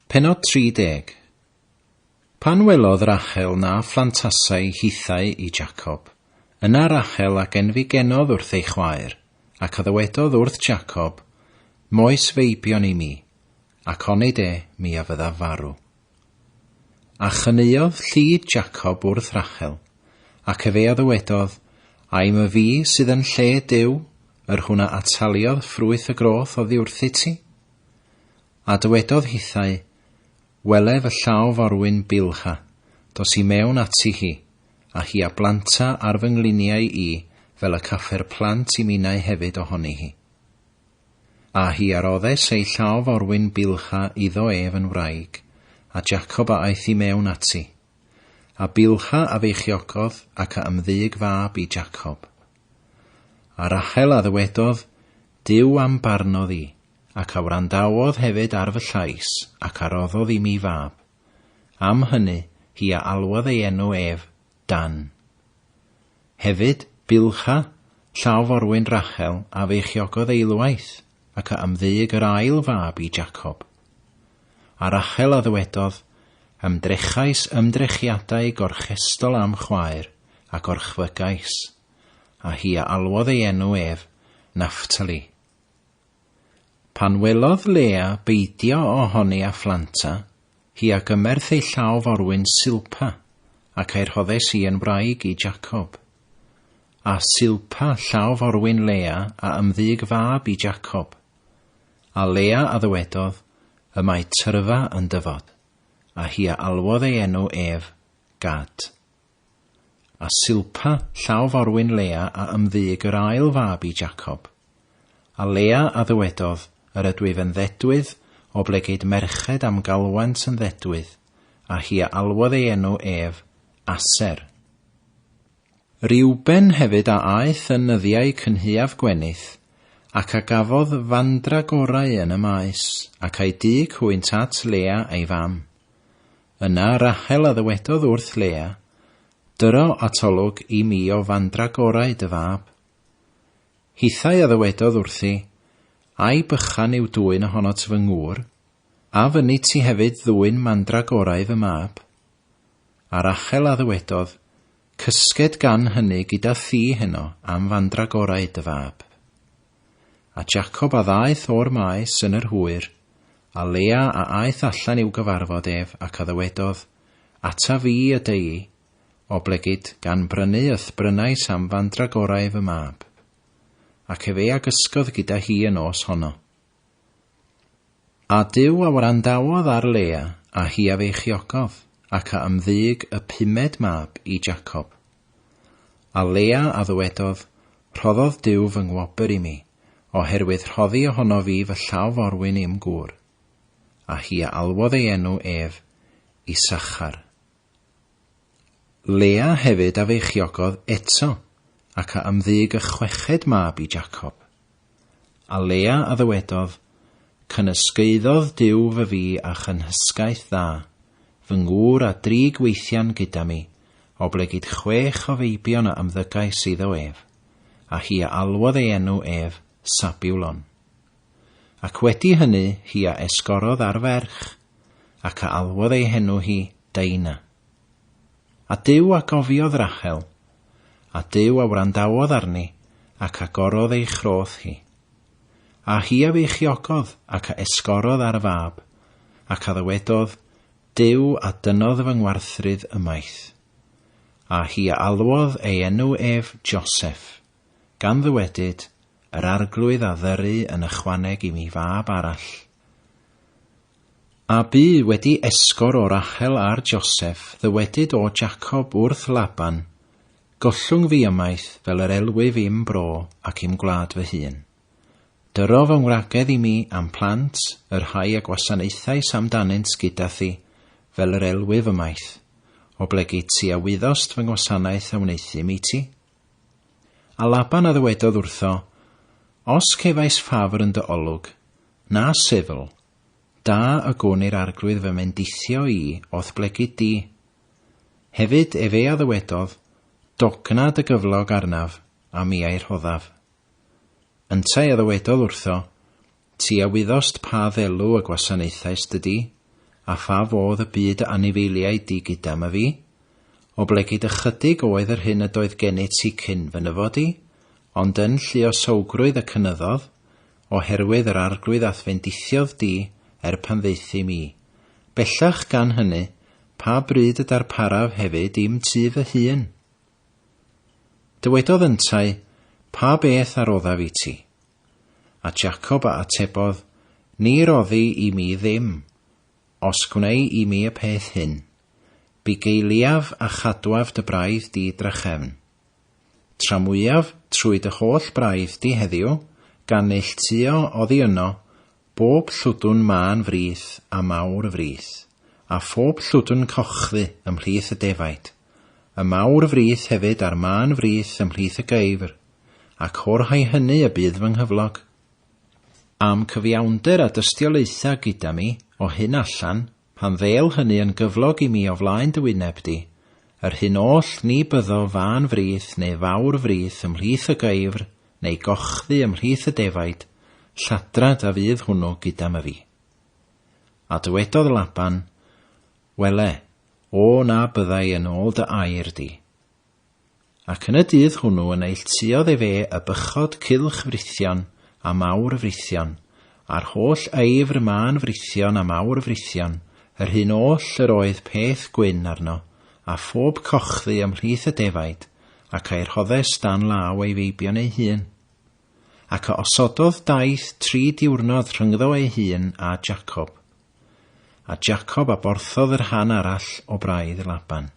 Pennod 30. Pan welodd Rachel na phlantasau hithau i Jacob, yna Rachel ac enfigenodd wrth ei chwaer, ac addywedodd wrth Jacob, moes feibion i mi, ac onid mi a fydda farw. A chyneuodd llyd Jacob wrth Rachel, ac efe addywedodd, aim y fi sydd yn lle Duw, hwnna ataliodd ffrwyth y groth oddi wrthi ti? A dywedodd hithau, welef y llaw forwyn Bilha, dos i mewn ati hi, a hi a blanta ar fy ngliniau i fel y caffer plant i minnau hefyd ohoni hi. A hi aroddes ei llaw forwyn Bilha iddo yn wraig, a Jacob a aeth i mewn ati. A Bilha a feichiogodd ac a ymddig fab i Jacob. A Rachel a ddywedodd, Duw am barnodd i, ac a wrandawodd hefyd ar fy llais, ac aroddodd i mi fab. Am hynny, hi a alwodd ei enw Dan. Hefyd, Bilha, llaw forwyn Rachel, a feichiogodd eilwaith, ac a ymddig yr ail fab i Jacob. A Rachel a ddywedodd, ymdrechais ymdrechiadau gorchestol am chwaer, a gorchfygais, a hi a alwodd ei enw Naftali. Pan welodd Lea beidio ohoni a phlant, hi a gymerth ei llaw forwyn Silpa, ac ei rhoddes i yn wraig i Jacob. A Silpa llaw forwyn Lea a ymddig fab i Jacob. A Lea a ddywedodd, y mae tyrfa yn dyfod, a hi a alwodd ei enw Gad. A Silpa llaw forwyn Lea a ymddig yr ail fab i Jacob. A Lea a ddywedodd, yr ydwyf yn ddedwydd, o blegyd merched am galwant yn ddedwydd, a hi a alwodd ei enw Aser. Rywben hefyd a aeth yn nyddiau cynhuaf gwenith, ac a gafodd fandragorau yn y maes, ac a'i dig hwynt at Lea ei fam. Yna Rachel a ddywedodd wrth Lea, dyro atolwg i mi o fandragorau dy fab. Hithau a ddywedodd wrthi, ai bychan yw dwyn ohonot fy ngŵr, a fyny ti hefyd ddwyn mandragorau fy mab. A Rachel a ddywedodd, cysged gan hynny gyda thi heno am fandragorau dy fab. A Jacob a ddaeth o'r maes yn yr hwyr, a Lea a aeth allan i'w gyfarfod ac a ddywedodd, ata fi y dei, o blegyd gan brynu brynnais am fandragorau fy mab. Ac efe a gysgodd gyda hi yn os honno. A Duw a wrandawodd ar Lea, a hi a feichiogodd, ac a ymddig y 5 mab i Jacob. A Lea a ddywedodd, rhoddodd Duw fy ngwobr i mi, oherwydd rhoddi ohono fi fy llaw forwyn i'm gŵr. A hi a alwodd ei enw Isachar. Lea hefyd a feichiogodd eto, ac a ymddig y 6 mab i Jacob. A Lea a ddywedodd, cynysgeiddodd Duw fy fi a chynhysgaeth dda, fy ngŵr a 3 gweithian gyda mi, o blegyd 6 o feibion a ymddygais iddo a hi a alwodd ei enw Sabulon. Ac wedi hynny hi a esgorodd ar ferch, ac a alwodd ei henw hi Daina. A Duw a gofiodd Rachel, a Duw a wrandawodd arni, ac agorodd ei chroth hi. A hi a feichiogodd ac a esgorodd ar fab, ac a ddywedodd, Duw a dynodd fy ngwarthrydd ymaith. A hi a alwodd ei enw Joseph, gan ddywedyd, yr arglwydd a ddyru yn ychwaneg i mi fab arall. A bu wedi esgor o Rachel ar Joseph ddywedyd o Jacob wrth Laban, gollwng fi ymaith fel yr elwyf i'm bro ac i'm gwlad fy hun. Dyro fy ngwragedd i mi am plant, yr rhai a gwasanaethais amdanynt gyda thi, fel yr elwyf ymaith, o blegyd ti a wyddost fy ngwasanaeth a wneithim i ti. A Laban a ddywedodd wrtho, os cefais ffafr yn dy olwg, na sifl, da y gwnir arglwydd fy mendithio i o'th blegyd di. Hefyd efe a ddywedodd, docnad y gyflog arnaf a mi a'i rhoddaf. Yntai a ddywedodd wrtho, ti a wyddost pa ddelw y gwasanaethais dydi, a pha fodd y byd y anifeiliaid di gyda my fi, o blegid ychydig oedd yr hyn y doedd gennyt ti cyn fy nyfod i, ond yn lluosowgrwydd y cynyddodd, oherwydd yr arglwydd ath fendithiodd di pan ddeithi mi. Bellach gan hynny, pa bryd y darparaf hefyd i'm ti fy hun. Dywedodd yntai, pa beth arodda fi ti? A Jacob a atebodd, ni roddi i mi ddim, os gwneud i mi y peth hyn. Bu geiliaf a chadwaf dy braidd di drychefn. Tra mwyaf, trwy dy holl braidd di heddiw, gan neilltuo oddi yno, bob llwdwn ma'n frith a mawr frith, a phob llwdwn cochdy ymhlith y defaid, y mawr frith hefyd a'r ma'n frith ymhlith y geifr, ac o'r hai hynny y bydd fy nghyflog. Am cyfiawnder a dystiolaetha gyda mi, o hyn allan, pan ddel hynny yn gyflog i mi o flaen dy wyneb di, yr hyn oll ni byddo fan frith neu fawr frith ymhlith y geifr, neu gochdy ymhlith y defaid, lladrad a fydd hwnnw gyda my fi. A dywedodd Laban, wele, o na byddai yn ôl dy air di. Ac yn y dydd hwnnw yn eilltuodd fe y bychod cylch frithion a mawr frithion, a'r holl eifr ma'n frithion a mawr frithion, yr hyn oll yr oedd peth gwyn arno, a phob cochdy ymhlith y defaid, ac a'i rhoddes dan law ei feibion ei hun. Ac osododd daith 3 diwrnod rhyngddo ei hun a Jacob. A Jacob a borthodd yr han arall o braidd Laban.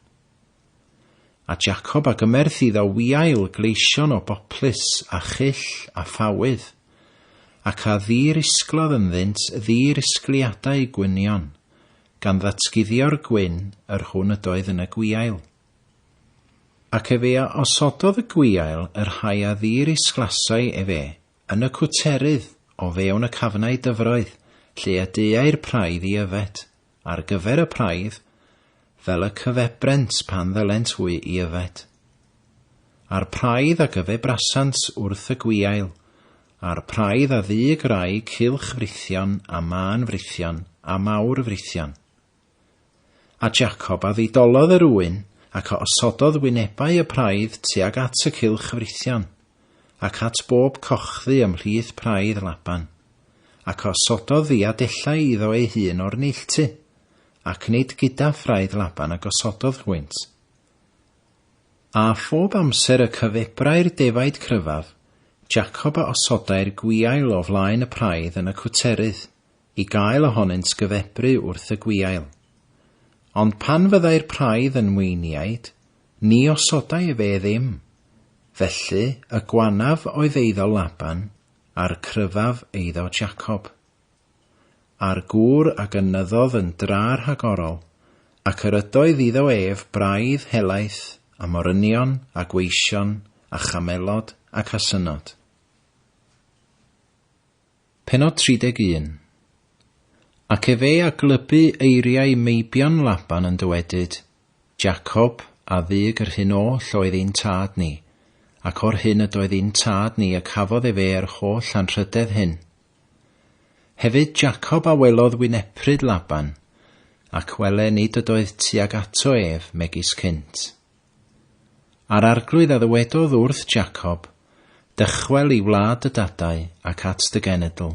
A Jacob a gymerth iddo wiail gleision o boplus a chyll a phawydd, ac a ddir isglodd ynddynt ddir isgliadau gwynion, gan ddatguddio'r gwyn yr hwn ydoedd yn y gwiail. Ac a osododd y gwiail yr hai a ddir isglasau yn y cwterydd o fewn y cafnau dyfroedd, lle a deau'r praidd i yfed, ar gyfer y praidd, fel y cyfebrent pan ddylent hwy i yfed. A'r praidd a gyfebrasant wrth y gwiail, a'r praidd a ddi grau cylch frithion a ma'n frithion a mawr frithion. A Jacob a ddidolodd yr wyn, ac a osododd wynebau y praidd tuag at y cylch frithion, ac at bob cochdy ymhlith praidd Laban, ac a osododd ddiadellau iddo ei hun o'r neilltu, ac nid gyda phraidd Laban a gosododd hwynt. A phob amser y cyfebrau'r defaid cryfaf, Jacob a osodau'r gwiail o flaen y praidd yn y cwterydd, i gael ohonynt gyfebru wrth y gwiail. Ond pan fyddai'r praidd yn weiniaid, ni osodau fe ddim, felly y gwanaf oedd eiddo Laban, a'r cryfaf eiddo Jacob. A'r gŵr a gynyddodd yn drar rhagorol, ac yr ydoedd iddo braidd helaeth, a morynion, a gweision, a chamelod, ac asynod. Pennod 31. Ac a glybu eiriau meibion Laban yn dywedyd, Jacob a ddig yr hyn oll oedd ein tad ni, ac o'r hyn ydoedd ein tad ni y cafodd yr holl anrhydedd hyn. Hefyd Jacob a welodd wynepryd Laban, ac wele nid ydoedd tuag ato megis cynt. A'r arglwydd a ddywedodd wrth Jacob, dychwel i wlad y dadau ac at dy genedl,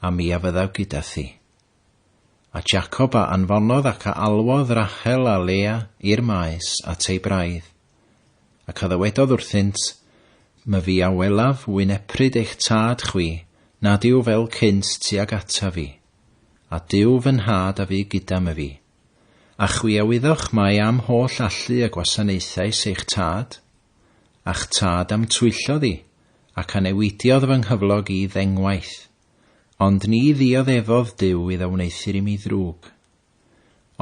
a mi a fyddaw gyda thi. A Jacob a anfonodd ac a alwodd Rachel a Lea i'r maes at ei braidd, ac a ddywedodd wrthynt, my fi a welaf wynepryd eich tad chwi, nad yw fel cynt tuag ata fi, a dyw fy nhad a fi gyda my fi. A chwi a wyddoch mae am holl allu y gwasanaethais eich tad, a'ch tad am twyllodd i, ac a newidiodd fy nghyflog i ddengwaith, ond ni ddioddefodd Duw i ddewneithir i mi ddrwg.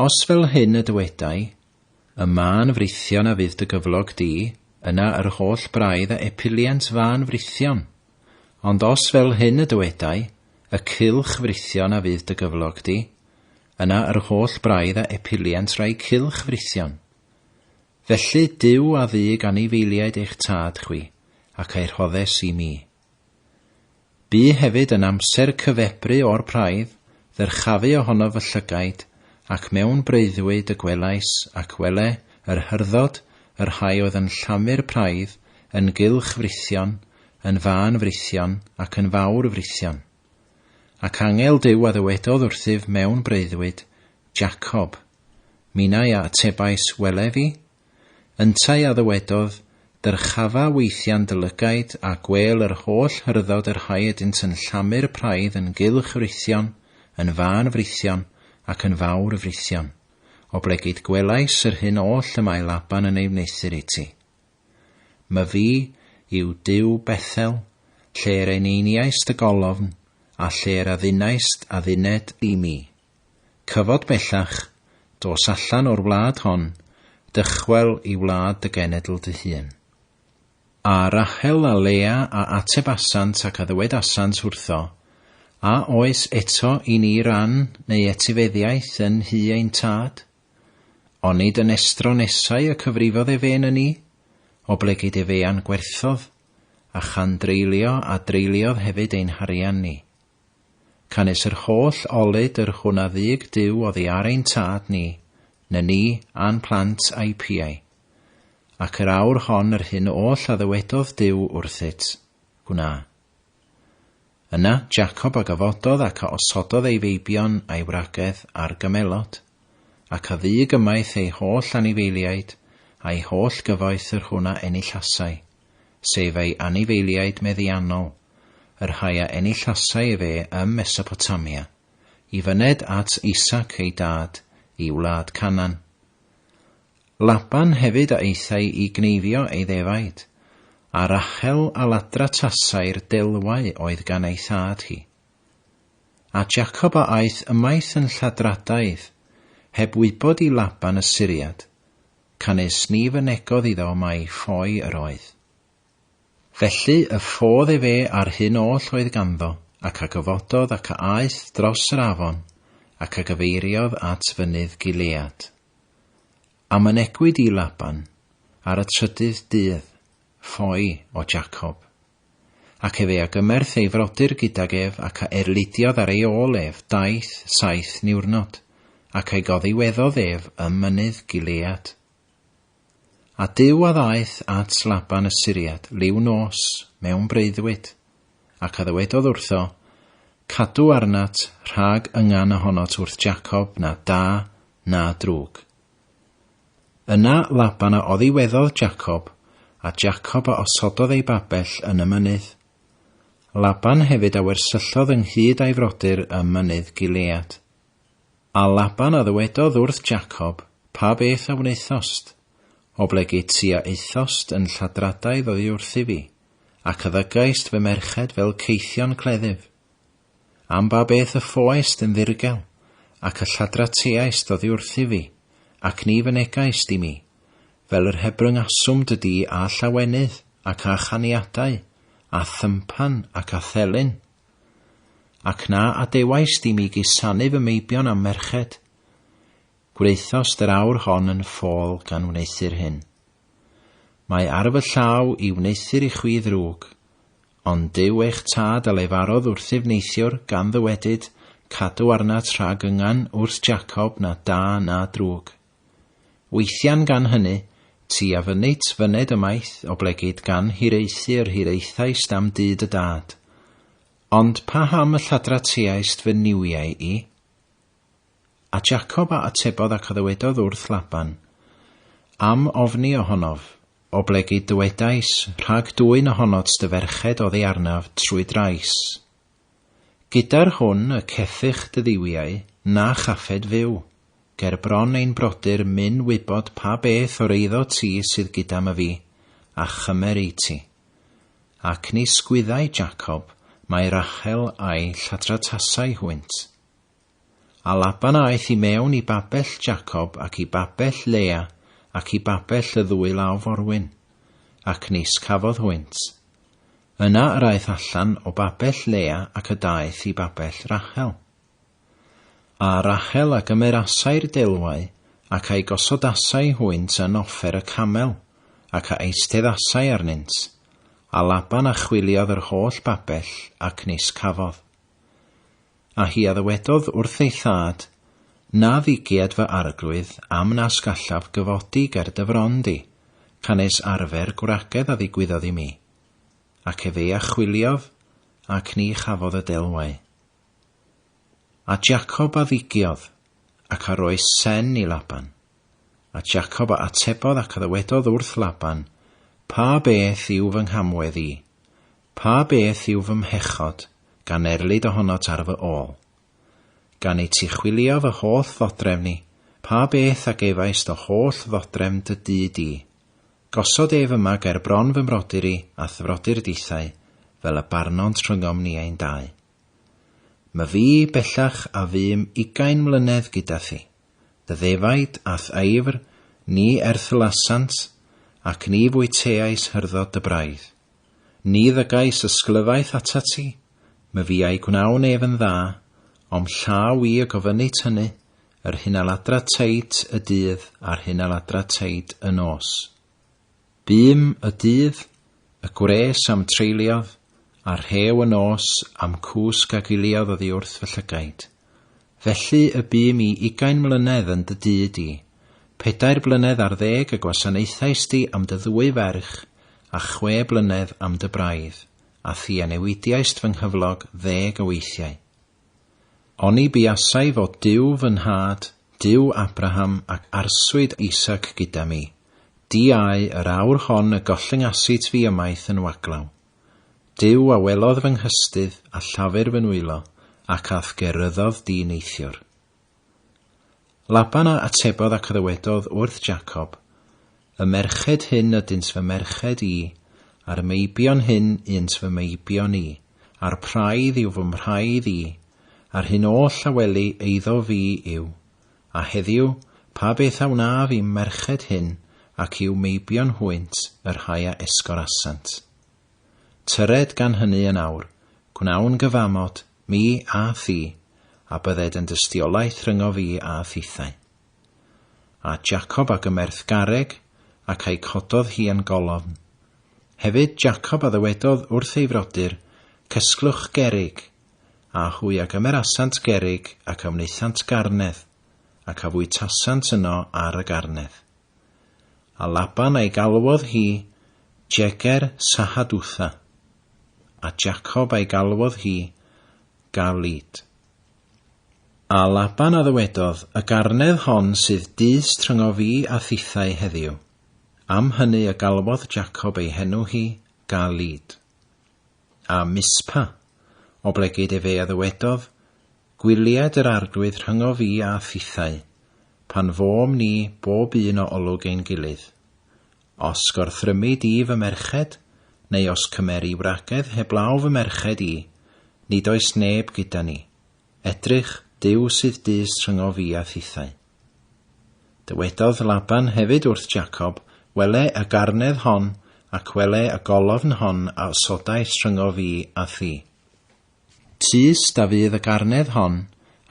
Os fel hyn y dywedau, y ma'n frithion a fydd dy gyflog di, yna yr holl braidd a epiliant fan frithion, ond os fel hyn y dywedau, y cylch frithion a fydd dy gyflog di, yna yr holl braidd a epiliant rai cylch frithion. Felly Duw a ddig anifeiliaid eich tad chwi, ac ei rhoddes i mi. Bu hefyd yn amser cyfebru o'r praidd, ddyrchafu ohono fy llygaid, ac mewn breuddwyd y gwelais ac wele yr hyrdod, yr rhai oedd yn llamu'r praidd, yn gylch frithion, yn fan frithion ac yn fawr frithion. Ac angel Duw a ddywedodd wrthyf mewn breuddwyd, Jacob. Minnau a atebais wele fi. Yntai a ddywedodd, dyrchafa weithiau'n dylygaid a gwel yr holl hyrdod yr rhai ydynt yn llamu'r praidd yn gylch frithion, yn fan frithion ac yn fawr frithion, o blegyd gwelais yr hyn oll y mae Laban yn ei wneithur i ti. My fi yw Duw Bethel, lle'r einiaist y golofn, a lle'r addinaist adduned i mi. Cyfod bellach, dos allan o'r wlad hon, dychwel i wlad dy genedl dy hun. A Rachel a Lea a atebasant ac a ddywedasant wrtho, a oes eto i ni ran neu etifeddiaeth yn hi ein tad? Onid yn estronesau y cyfrifodd e fe yn ni, o blegyd e fe a'n gwerthodd, a chan dreulio a dreuliodd hefyd ein harian ni. Canes yr holl olyd yr hwnna ddig Duw oddi ar ein tad ni, na ni a'n plant a'i piau, ac yr awr hon yr hyn oll a ddywedodd Duw wrthyt, hwnna. Yna Jacob a gafododd ac a osododd ei feibion a'i wragedd ar gymelod, ac a ddig ymaith ei holl anifeiliaid a'i holl gyfoeth yr hwnna enillasau, sef ei anifeiliaid meddiannol, yr rhai a enillasau e fe ym Mesopotamia, i fyned at Isac ei dad, i wlad Canan. Laban hefyd a eithau i gneifio ei ddefaid, a Rachel a ladra tasau'r delwau oedd gan ei thad hi. A Jacob a aeth ymaith yn lladradaidd, heb wybod i Laban y Siriad, canes ni fynegodd iddo mai ffoi yr oedd. Felly y ffodd e fe ar hyn oll oedd ganddo, ac a gyfododd ac a aeth dros yr afon, ac a gyfeiriodd at fynydd Gilead. A mynegwyd i Laban ar y trydydd dydd, ffoi o Jacob. Ac efe a gymerth ei frodyr gydag ef ac a erlidiodd ar ei ôl ef 7 niwrnod, ac ei goddiweddodd ef ym mynydd Gilead. A Duw a ddaeth at Laban y Siriad, liw nos, mewn breuddwyd, ac a ddywedodd wrtho, cadw arnat rhag yngan ohonot wrth Jacob na da na drwg. Yna Laban a oddiweddodd Jacob, a Jacob a osododd ei babell yn y mynydd. Laban hefyd a wersyllodd ynghyd a'i frodyr ym mynydd Gilead. A Laban a ddywedodd wrth Jacob, pa beth a wneithost, o blegyd tua eithost yn lladradaidd oddi wrthi fi, ac addygaist fy merched fel ceithion cleddyf. Am ba beth y ffoaist yn ddirgel, ac y lladrateaist oddi wrthi fi, ac ni fynegaist i mi, fel yr hebryngaswm dydi a llawenydd, ac a chaniadau, a thympan ac a thelyn. Ac na adewaist i mi gusanu fy meibion am merched. Gwreithost yr awr hon yn ffôl gan wneithur hyn. Mae ar fy llaw i wneithur i chwi ddrwg, ond Duw eich tad a lefarodd wrthyf neithiwr gan ddywedyd, cadw arnat rhag yngan wrth Jacob na da na drwg. Weithian gan hynny, ti a fynit fyned ymaith o blegyd gan hireithu'r hireithaist am dyd y dad. Ond pa ham y lladrateaist fy niwiau i? A Jacob a atebodd ac addywedodd wrth Laban, am ofni ohonof, o blegyd dywedais rhag dwyn ohonot dy ferched oddi arnaf trwy drais. Gyda'r hwn y ceffych dy ddiwiau na chaffed fyw, ger bron ein brodyr myn wybod pa beth o'r eiddo ti sydd gyda my fi, a chymer i ti. Ac ni sgwyddau Jacob, mae Rachel a'i lladratasau hwynt. A Laban aeth i mewn i babell Jacob ac i babell Lea ac i babell y ddwy law forwyn, ac nis cafodd hwynt. Yna yr aeth allan o babell Lea ac y daeth i babell Rachel. A Rachel a gymerasau'r delwau ac a'i gosodasau hwynt yn offer y camel ac a eisteddasau arnynt, a Laban a chwiliodd yr holl babell ac nis cafodd. A hi a ddywedodd wrth ei thad, Na ddigiad fy arglwydd am nas gallaf gyfodi ger dyfron di, canes arfer gwragedd a ddigwyddodd i mi, ac efe a chwiliodd, ac ni chafodd y delwau. A Jacob a ddigiodd, ac a roes sen i Laban. A Jacob a atebodd ac a ddywedodd wrth Laban, pa beth yw fy nghamwedd i, pa beth yw fy mhechod, gan erlyd ohonot ar fy ôl. Gan ei ti chwilio fy holl ddodrefn ni, pa beth a gefaist o holl ddodrefn dy dŷ di. Gosod ef yma ger bron fy mrodyr i a thyfrodyr dithau, fel y barnont rhyngom ni ein dau. My fi bellach a fym 20 mlynedd gyda thi, dy ddefaid ath eifr, ni erthylasant, ac ni fwyteais hyrdod dy braidd. Ni ddygais ysglyfaeth ata ti, my fi ai gwnawn ef yn dda, om llaw i y gofynnu tynnu, yr hynaladra teid y dydd a'r hynaladra teid y nos. Bym y dydd, y gwres am treuliodd, a'r hew y nos am cwsg a giliodd oddi wrth fy llygaid. Felly y bym i 20 mlynedd yn dy dyd i, 4 blynedd ar 10 y gwasanaethais di am dy ddwy ferch, a 6 blynedd am dy braidd, a thi a newidiaist fy nghyflog 10 o weithiau. Oni buasai fod Duw fy nhad, Duw Abraham ac arswyd Isaac gyda mi. Di ai yr awr hon y gollingasid fi ymaith yn waglaw. Duw a welodd fy nghystydd a llafur fy nwylo, ac ath geryddodd di neithiwr. Laban a atebodd ac ddywedodd wrth Jacob, y merched hyn ydynt fy merched i, a'r meibion hyn ynt fy meibion i, a'r praidd yw fy mraidd i, a'r hyn oll a weli eiddo fi yw, a heddiw pa beth a wna fi merched hyn ac yw meibion hwynt yr rhai a esgorasant. Tyred gan hynny yn awr, gwnawn gyfamod, mi a thi, a bydded yn dystiolaeth ryngo fi a thithau. A Jacob ag ymerth gareg, ac ei cododd hi yn golofn. Hefyd Jacob a ddywedodd wrth ei frodyr, cysglwch gerig, a hwy ag ymerasant gerig ac ymwneithant garnedd, ac a fwytasant yno ar y garnedd. A Laban ei galwodd hi Jeger Sahadwtha, a Jacob ei galwodd hi Galid. A Laban a ddywedodd, y garnedd hon sydd dyst rhyngo fi a thithau heddiw. Am hynny y galwodd Jacob ei henw hi Galid. A Mispa, o blegyd efe a ddywedodd, gwyliad yr arglwydd rhyngo fi a thithau, pan fom ni bob un o olwg ein gilydd. Os gorthrymu di fy merched, neu os cymeri wragedd heblaw fy merched i, nid oes neb gyda ni. Edrych Duw sydd dyst rhyngo fi a thithau. Dywedodd Laban hefyd wrth Jacob, wele y garnedd hon, ac wele y golofn hon a sodais rhyngo fi a thi. Tys da fydd y garnedd hon,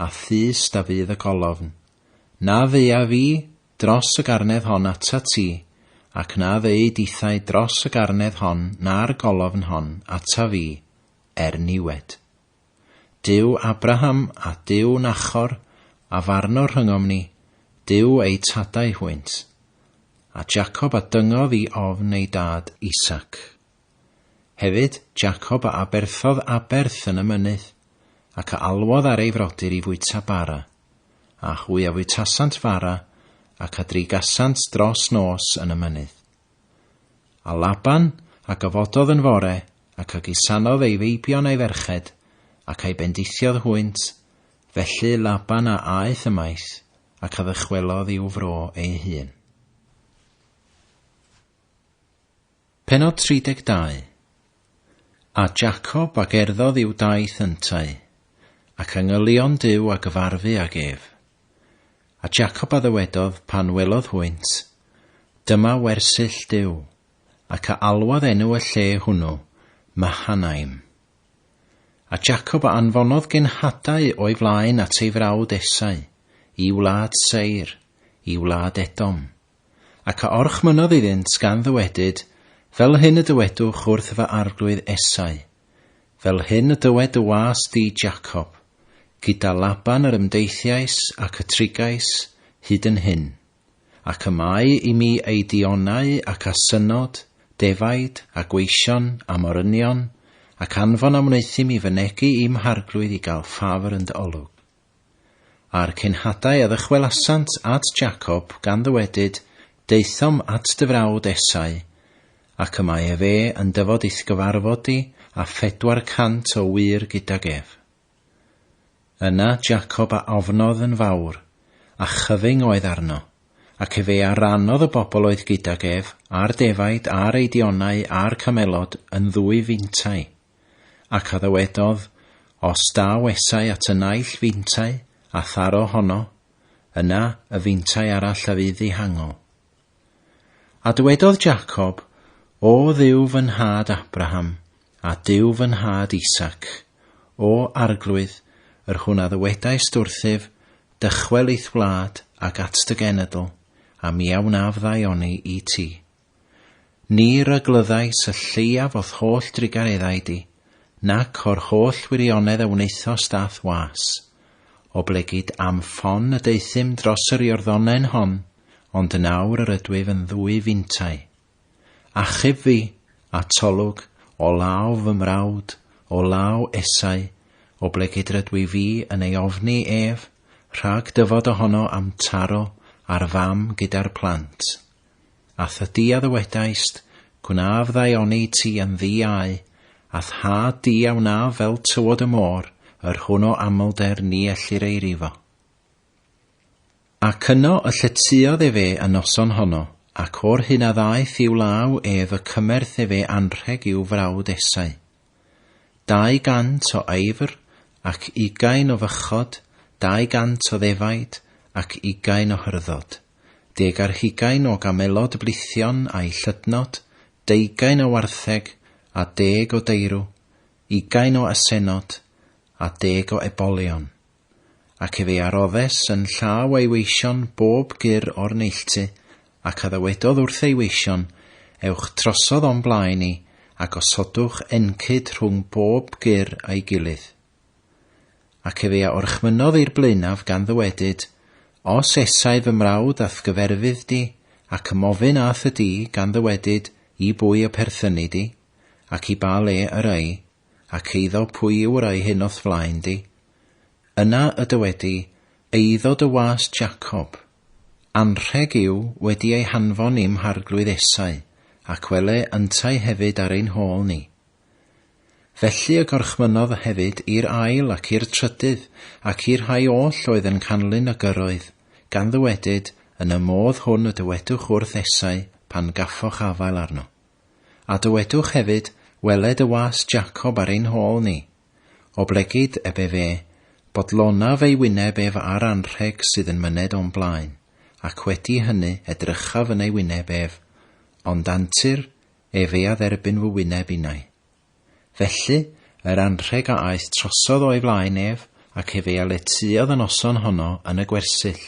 a thys da fydd y golofn. Na ddea fi dros y garnedd hon ata ti, ac na ddeu dithau dros y garnedd hon na'r golofn hon ata fi, niwed. Duw Abraham a Duw Nachor, a farnor rhyngom ni, Duw ei tadau hwynt. A Jacob a dyngodd i ofn ei dad Isaac. Hefyd, Jacob a aberthodd aberth yn y mynydd, ac a alwodd ar ei frodyr i fwyta bara, a hwy a fwytasant fara, ac a drigasant dros nos yn y mynydd. A Laban a gyfododd yn fore, ac a gisanodd ei feibion ei ferched, ac ei bendithiodd hwynt, felly Laban a aeth ymaith, ac a ddychwelodd i'w fro ei hun. Pennod 32. A Jacob a gerddodd i'w daith yntau, ac ynghylion Duw a gyfarfu ag ef. A Jacob a ddywedodd pan welodd hwynt, dyma wersyll Duw, ac a alwodd enw y lle hwnnw, Mahanaim. A Jacob a anfonodd genhadau o'i flaen at ei frawd Esau, i wlad Seir, i wlad Edom, ac a orchmynodd iddynt gan ddywedyd, fel hyn y dywedwch wrth fy arglwydd Esau, fel hyn y dywed y was di Jacob, gyda Laban yr ymdeithiais ac y trigais hyd yn hyn, ac y mae i mi ei dionau ac asynod, defaid a gweision a morynion, ac anfon am wneithim i fynegu i'm harglwydd i gael ffafr yn dy olwg. A'r cynhadau a ddychwelasant at Jacob gan ddywedyd, deithom at dy frawd Esau, ac y mae fe yn dyfod i'th gyfarfod di a 400 o wir gydag ef. Yna Jacob a ofnodd yn fawr, a chyfing oedd arno, ac fe aranodd y bobl oedd gydag ef, a'r defaid, a'r eidionau, a'r camelod yn 2 fintau, ac a ddywedodd, os daw Esau at y naill fintau, a tharo honno, yna y fintau arall a fydd ei hango. A dywedodd Jacob, o Dduw fy nhad Abraham, a Duw fy nhad Isac, o arglwydd, yr hwnna ddywedais wrthyf, dychwel i'th wlad ac at dy genedl, a mi awnaf ddaioni i ti. Ni ryglyddais y lleiaf o'th holl drigareddau di, nac o'r holl wirionedd a wneithos dath was, o blegid am ffon y deithim dros yr iorddonen hon, ond nawr yr ydwyf yn 2 fintau. Achub fi, a tolwg, o law fy mrawd, o law Esau, o blegid rydw i fi yn ei ofni ef, rhag dyfod ohono am taro a'r fam gyda'r plant. A thydi a ddywedais, gwnaf ddaioni ti yn ddiau, a thad di awnaf fel tywod y môr, yr hwnnw amlder ni ellir ei rifo. Ac yno y lletiodd fe y noson honno, ac o'r hyn a ddaeth i'w law ef y cymerth fe anrheg i'w frawd Esau. 200 o eifr, ac 20 o fychod, 200 o ddefaid, ac 20 o hyrddod, 10 o gamelod blithion a'i llydnod, 20 o wartheg, a 10 o deirw, 20 o asenod, a 10 o ebolion. Ac fe aroddes yn llaw ei weision bob gyr o'r neilltu, ac a ddywedodd wrth ei weision, ewch trosodd o'n blaen i, ac osodwch encyd rhwng bob gyr a'i gilydd. Ac fe orchmynodd i'r blaenaf gan ddywedyd, os Esau fy mrawd ath gyferfydd di, ac ymofyn ath y di gan ddywedyd i bwy y perthynu di, ac i ba le yr ei, ac eiddo pwy yw'r ei hyn o'th flaen di. Yna y dywedi, eiddo dy was Jacob. Anrheg yw wedi ei hanfon i'm harglwydd Esau, ac wele yntau hefyd ar ein hôl ni. Felly y gorchmynodd hefyd i'r ail ac i'r trydydd, ac i'r rhai oll oedd yn canlyn y gyrroedd, gan ddywedyd yn y modd hwn y dywedwch wrth Esau pan gaffoch afael arno. A dywedwch hefyd, weled y was Jacob ar ein hôl ni, o blegid ebe fe, bodlonaf ei wyneb ef ar anrheg sydd yn myned o'n blaen, ac wedi hynny edrychaf yn ei wyneb ef, ond antur efe a dderbyn fy wyneb unai. Felly, yr anrheg a aeth trosodd o'i flaen ef, ac efe a letuodd y noson honno yn y gwersyll.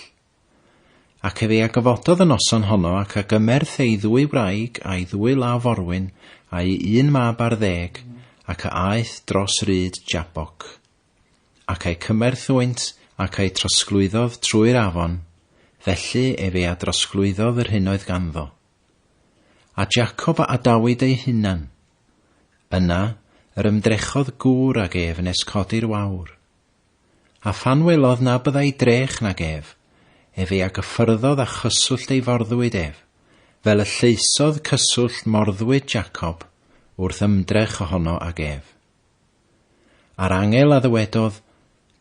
Ac efe a gyfododd y noson honno ac a gymerth ei 2 wraig a'i 2 law forwyn a'i 1 mab ar 10, ac a aeth dros ryd Jabok. Ac ei cymerth wynt ac ei trosglwyddodd trwy'r afon, felly efe a drosglwyddodd yr hyn oedd ganddo. A Jacob a Dawid ei hunan. Yna, yr ymdrechodd gŵr ag ef nes codi'r wawr. A phan welodd na byddai drech nag ef a gyffyrddodd a chyswllt ei forddwyd ef, fel y lleisodd cyswllt morddwyd Jacob wrth ymdrech ohono ag ef. A'r angel a ddywedodd,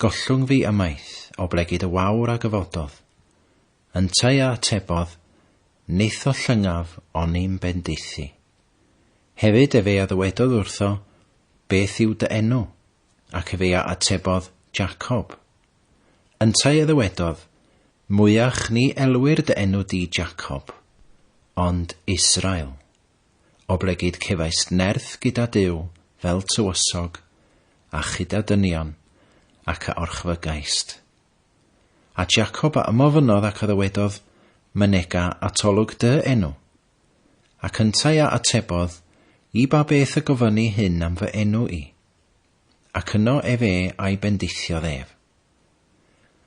gollwng fi ymaith o blegid y wawr a gyfododd. Yntau a atebodd, neith o llygaf o'n i'n bendithu. Hefyd efe a ddywedodd wrtho, beth yw dy enw? Ac efe a atebodd, Jacob. Yntau a ddywedodd, mwyach ni elwyr dy enw di Jacob, ond Israel. O blegid cefais nerth gyda Duw fel tywysog, a chyda dynion, ac a orchfygaist. A Jacob a ymofynodd ac a ddywedodd, mynega atolwg dy enw. Ac yntau a atebodd, i ba beth y gofynnu hyn am fy enw i. Ac yno efe a'i bendithiodd ef.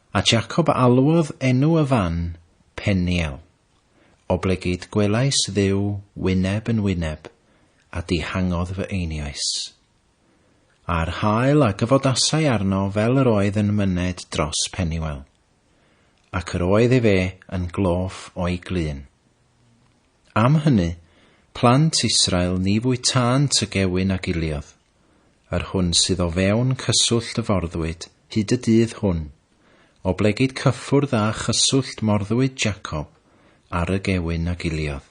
A Jacob alwodd enw y fan Peniel, o ble gyd gwelais Dduw wyneb yn wyneb, a dihangodd fy einiais. A'r hael a gyfodasau arno fel yr oedd yn myned dros Peniel, ac yr oedd fe yn gloff o'i glun. Am hynny, plant Israel ni fwytant y gewyn ag iliodd, yr hwn sydd o fewn cyswllt y forddwyd hyd y dydd hwn, o ble gyd cyffwrdd a chyswllt morddwyd Jacob ar y gewyn ag iliodd.